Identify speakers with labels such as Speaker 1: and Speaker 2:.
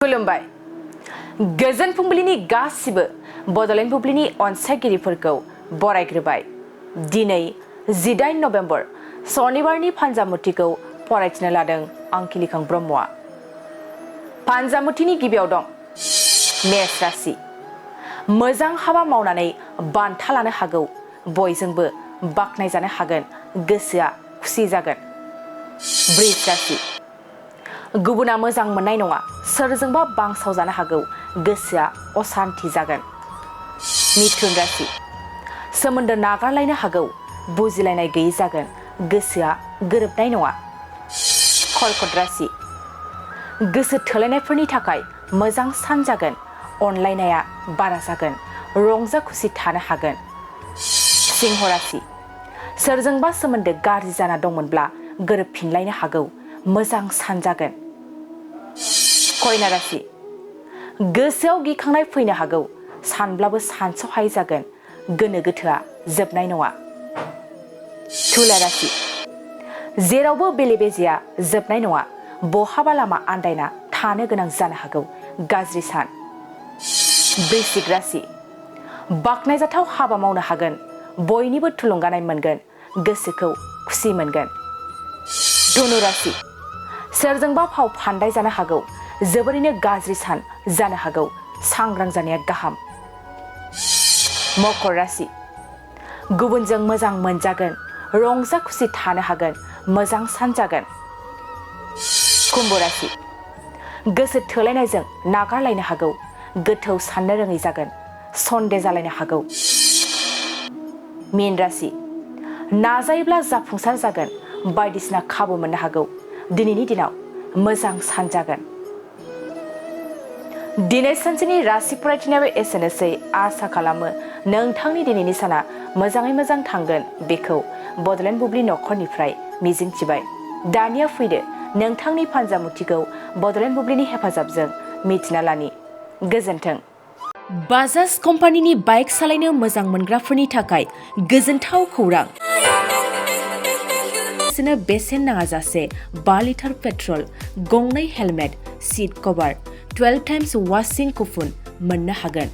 Speaker 1: खुलुमबाय गोजोन फुंबिलिनि गासिबो बड'लेण्ड बुब्लिनि अनसायगिरिफोरखौ बरायग्रोबाय। दिनै 18 नभेम्बर सनिबारनि फान्जामुथिखौ फरायथिनो लादों आं किलिखां ब्रह्मआ। फान्जामुथिनि गिबियाव दं मेष राशि। मोजां हाबा मावनानै बान्था लानो हागौ, बयजोंबो बाख्नायजानो हागोन, गोसोआ खुसि जागोन। वृष राशि। गुबुना मोजां मोननाय नङा, सोरजोंबा बांसाव जानो हागौ, गोसोआ असान्ति जागोन। मिथुन राशि। सोमोन्दो नागारलायनो हागौ, बुजिलायनाय गैयै जागोन, गोसोआ गोरोबनाय नङा। कर्कट राशि। गोसो थोलायनायफोरनि थाखाय मोजां सान जागोन, अनलायनाया बारा जागोन, रंजा खुसि थानो हागोन। सिंह राशि। सोरजोंबा सोमोन्दो गाज्रि जाना दंमोनब्ला गोरोबफिनलायनो हागौ, मोजां सान जागोन। कन्या राशि। गोसोआव गिखांनाय फैनो हागौ, सानब्लाबो सानस'हायै जागोन, गोनो गोथोआ जोबनाय नङा। तुला राशि। जेरावबो बेले बेजेया जोबनाय नङा, बहाबा लामा आन्दायना थानो गोनां जानो हागौ, गाज्रि सान। वृश्चिक राशि। बाख्नायजाथाव हाबा मावनो हागोन, बयनिबो थुलुंगानाय मोनगोन, गोसोखौ खुसि मोनगोन। धनु राशि। सोरजोंबा फाव फान्दाय जानो हागौ, जोबोरैनो गाज्रि सान जानो हागौ, सांग्रां जानाया गाहाम। मकर राशि। गुबुनजों मोजां मोनजागोन, रंजा खुसि थानो हागोन, मोजां सान जागोन। कुम्भ राशि। गोसो थोलायनायजों नागारलायनो हागौ, गोथौ साननो रोङै जागोन, सन्देह जालायनो हागौ। मीन राशि। नाजायोब्ला जाफुंसार जागोन, बायदिसिना खाबु मोननो हागौ, दिनैनि दिनाव मोजां सान जागोन। दिनै सानसेनि राशि फरायथिनायाबो एसेनोसै। आसा खालामो नोंथांनि दिनैनि साना मोजाङै मोजां थांगोन, बेखौ बड'लेण्ड बुब्लि नखरनिफ्राय मिजिंथिबाय। दानिया फैदो नोंथांनि फान्जामुथिखौ बड'लेण्ड बुब्लिनि हेफाजाबजों मिथिना लानि। गोजोन्थों। बाजाज कम्पानिनि बाइक सालायनो मोजां मोनग्राफोरनि थाखाय गोजोनथाव खौरां। बेसेन नाङाजासे 5 लिटार पेट्रल, गंनै हेलमेट, सीट कभार, 12 टाइम्स वाशिं कुपन मोननो हागोन।